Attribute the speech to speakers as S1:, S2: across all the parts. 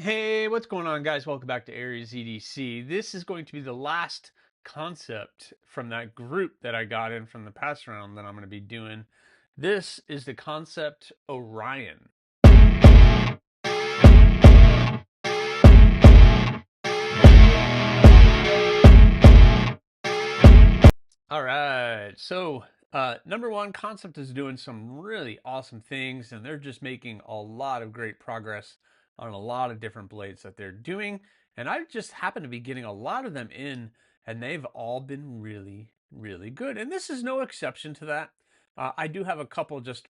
S1: Hey, what's going on, guys? Welcome back to AriesEDC. This is going to be the last concept from that group that I got in from the past round that I'm going to be doing. This is the Kansept Orion. All right, so number one, Kansept is doing some really awesome things, and they're just making a lot of great progress on a lot of different blades that they're doing. And I just happen to be getting a lot of them in, and they've all been really, really good. And this is no exception to that. I do have a couple just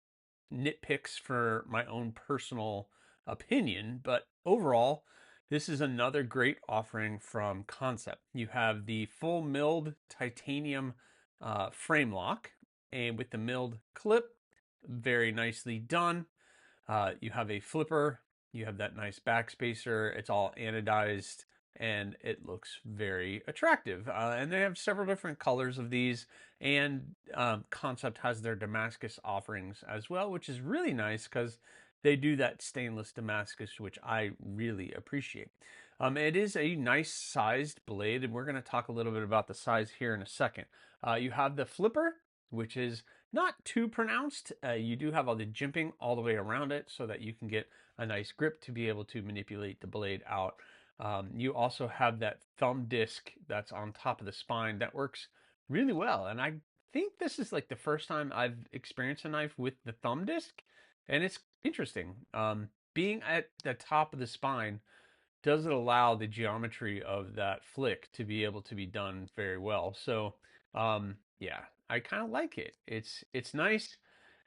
S1: nitpicks for my own personal opinion, but overall, this is another great offering from Kansept. You have the full milled titanium frame lock, and with the milled clip, very nicely done. You have a flipper, you have that nice backspacer. It's all anodized and it looks very attractive. And they have several different colors of these, and Kansept has their Damascus offerings as well, which is really nice because they do that stainless Damascus, which I really appreciate. It is a nice sized blade, and we're going to talk a little bit about the size here in a second. You have the flipper, which is not too pronounced. You do have all the jimping all the way around it so that you can get a nice grip to be able to manipulate the blade out. You also have that thumb disc that's on top of the spine that works really well. And I think this is like the first time I've experienced a knife with the thumb disc, and it's interesting. Being at the top of the spine doesn't allow the geometry of that flick to be able to be done very well. So, yeah, I kind of like it. It's nice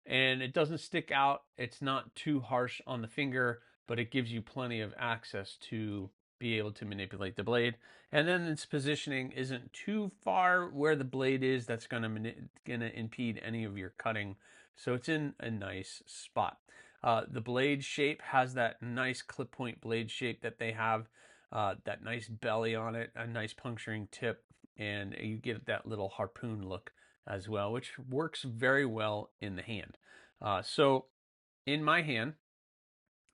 S1: and it doesn't stick out. It's not too harsh on the finger, but it gives you plenty of access to be able to manipulate the blade. And then its positioning isn't too far where the blade is that's gonna impede any of your cutting. So it's in a nice spot. The blade shape has that nice clip point blade shape that they have, that nice belly on it, a nice puncturing tip, and you get that little harpoon look as well, which works very well in the hand. So in my hand,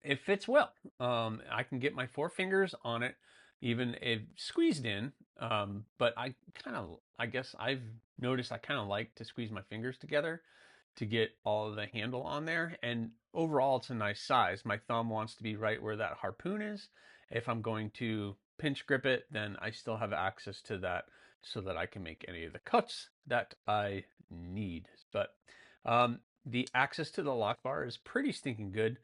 S1: it fits well. I can get my four fingers on it, even if squeezed in. But I guess I've noticed I kind of like to squeeze my fingers together to get all of the handle on there. And overall, it's a nice size. My thumb wants to be right where that harpoon is. If I'm going to pinch grip it, then I still have access to that so that I can make any of the cuts that I need. But the access to the lock bar is pretty stinking good.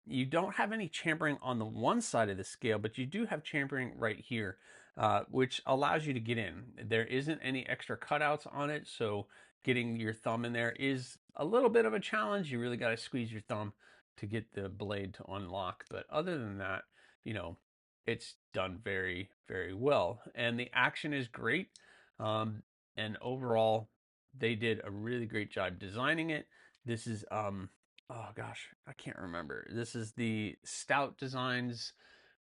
S1: You don't have any champering on the one side of the scale, but you do have champering right here, which allows you to get in. There isn't any extra cutouts on it, so getting your thumb in there is a little bit of a challenge. You really got to squeeze your thumb to get the blade to unlock. But other than that, you know, it's done very, very well. And the action is great. And overall, they did a really great job designing it. This is oh gosh, I can't remember. This is the Stout Designs,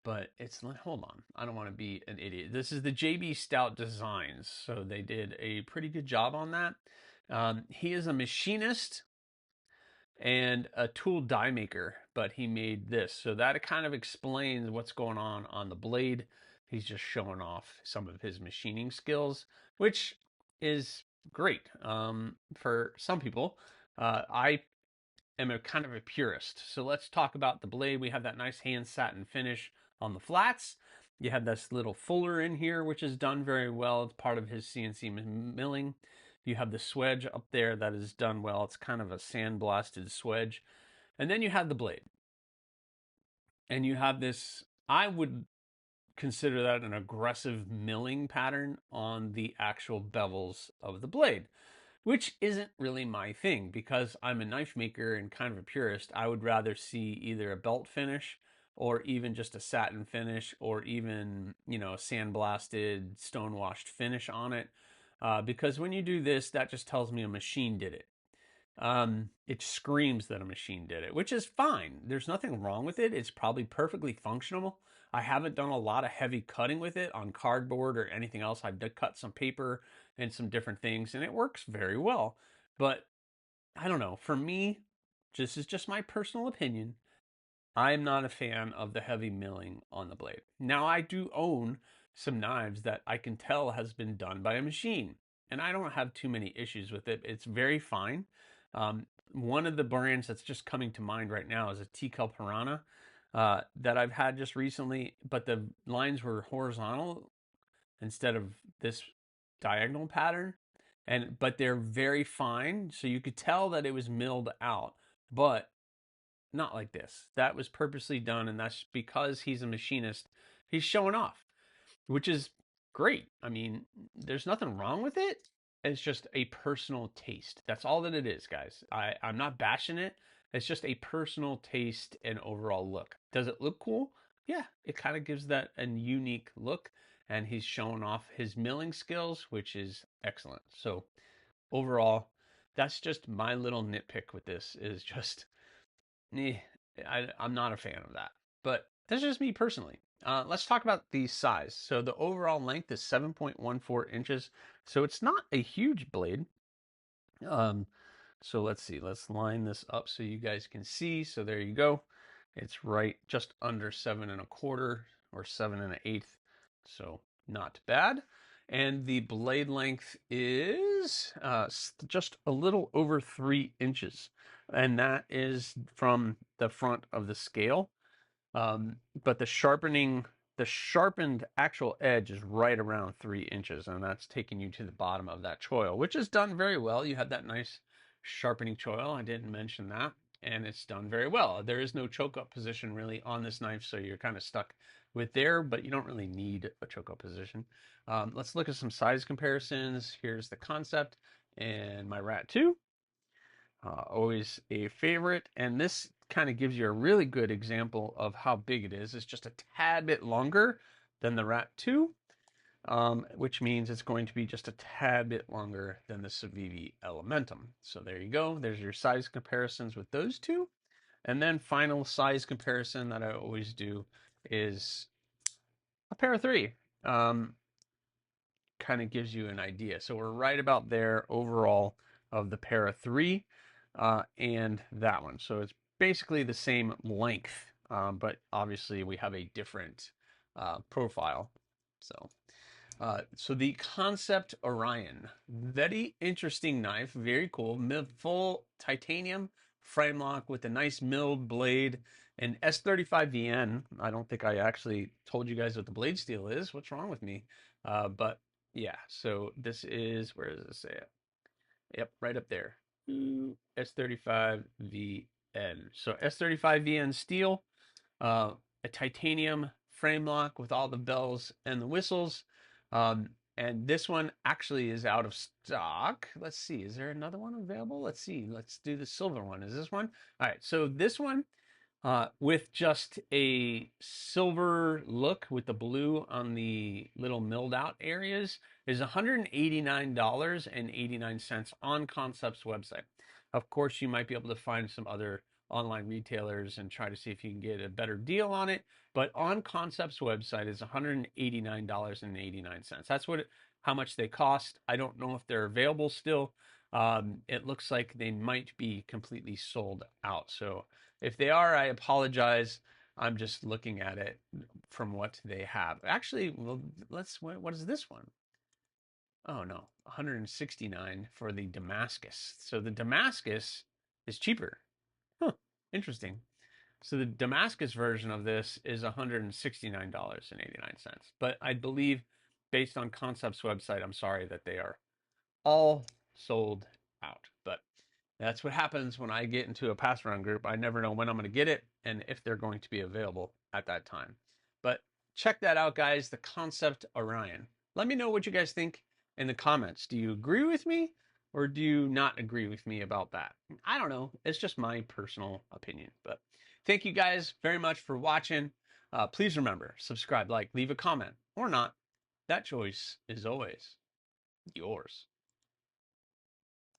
S1: but it's, hold on, I don't want to be an idiot. This is the JB Stout Designs, so they did a pretty good job on that. He is a machinist and a tool die maker, but he made this, so that kind of explains what's going on the blade. He's just showing off some of his machining skills, which is great for some people. I am a kind of a purist. So let's talk about the blade. We have that nice hand satin finish on the flats. You have this little fuller in here, which is done very well. It's part of his CNC milling. You have the swedge up there that is done well. It's kind of a sandblasted swedge. And then you have the blade. And you have this, I would consider that an aggressive milling pattern on the actual bevels of the blade, which isn't really my thing because I'm a knife maker and kind of a purist. I would rather see either a belt finish or even just a satin finish or even, sandblasted, stone-washed finish on it. Because when you do this, that just tells me a machine did it. It screams that a machine did it, which is fine. There's nothing wrong with it. It's probably perfectly functional. I haven't done a lot of heavy cutting with it on cardboard or anything else. I've cut some paper and some different things, and it works very well. But I don't know. For me, this is just my personal opinion. I'm not a fan of the heavy milling on the blade. Now, I do own some knives that I can tell has been done by a machine, and I don't have too many issues with it. It's very fine. One of the brands that's just coming to mind right now is a Tikal Piranha that I've had just recently, but the lines were horizontal instead of this diagonal pattern. But they're very fine, so you could tell that it was milled out, but not like this. That was purposely done, and that's because he's a machinist. He's showing off, which is great. I mean, there's nothing wrong with it. It's just a personal taste. That's all that it is, guys. I'm not bashing it. It's just a personal taste and overall look. Does it look cool? Yeah, it kind of gives that a unique look, and he's showing off his milling skills, which is excellent. So overall, that's just my little nitpick with this is just eh, I'm not a fan of that. But that's just me personally. Let's talk about the size. So the overall length is 7.14 inches. So it's not a huge blade. Um, so let's see. Let's line this up so you guys can see. So there you go. It's right just under 7 1/4 or 7 1/8. So not bad. And the blade length is just a little over 3 inches. And that is from the front of the scale. But the sharpened actual edge is right around 3 inches, and that's taking you to the bottom of that choil, which is done very well. You have that nice sharpening choil. I didn't mention that, and it's done very well. There is no choke up position really on this knife, so you're kind of stuck with there, but you don't really need a choke up position. Let's look at some size comparisons. Here's the Kansept and my Rat 2. Always a favorite, and this kind of gives you a really good example of how big it is. It's just a tad bit longer than the Rat 2, which means it's going to be just a tad bit longer than the Civivi Elementum. So there you go. There's your size comparisons with those two. And then final size comparison that I always do is a pair of three. Kind of gives you an idea. So we're right about there overall of the Para 3 and that one. So it's basically the same length, but obviously we have a different profile. So the Kansept Orion, very interesting knife, very cool, full titanium frame lock with a nice milled blade, and S35VN. I don't think I actually told you guys what the blade steel is. What's wrong with me? But yeah, so this is, where does it say it? Yep, right up there. S35VN. So S35VN steel, a titanium frame lock with all the bells and the whistles. And this one actually is out of stock. Let's see, is there another one available? Let's see, let's do the silver one. Is this one? All right, so this one with just a silver look with the blue on the little milled out areas is $189.89 on Kansept's website. Of course, you might be able to find some other online retailers and try to see if you can get a better deal on it. But on Kansept's website is $189.89. That's how much they cost. I don't know if they're available still. It looks like they might be completely sold out. So if they are, I apologize. I'm just looking at it from what they have. Actually, well, what is this one? Oh no, 169 for the Damascus. So the Damascus is cheaper. Huh, interesting. So the Damascus version of this is $169.89. But I believe, based on Kansept's website, I'm sorry that they are all sold out. But that's what happens when I get into a pass around group. I never know when I'm going to get it and if they're going to be available at that time. But check that out, guys. The Kansept Orion. Let me know what you guys think in the comments. Do you agree with me or do you not agree with me about that? I don't know. It's just my personal opinion. But thank you guys very much for watching. Please remember, subscribe, like, leave a comment or not. That choice is always yours.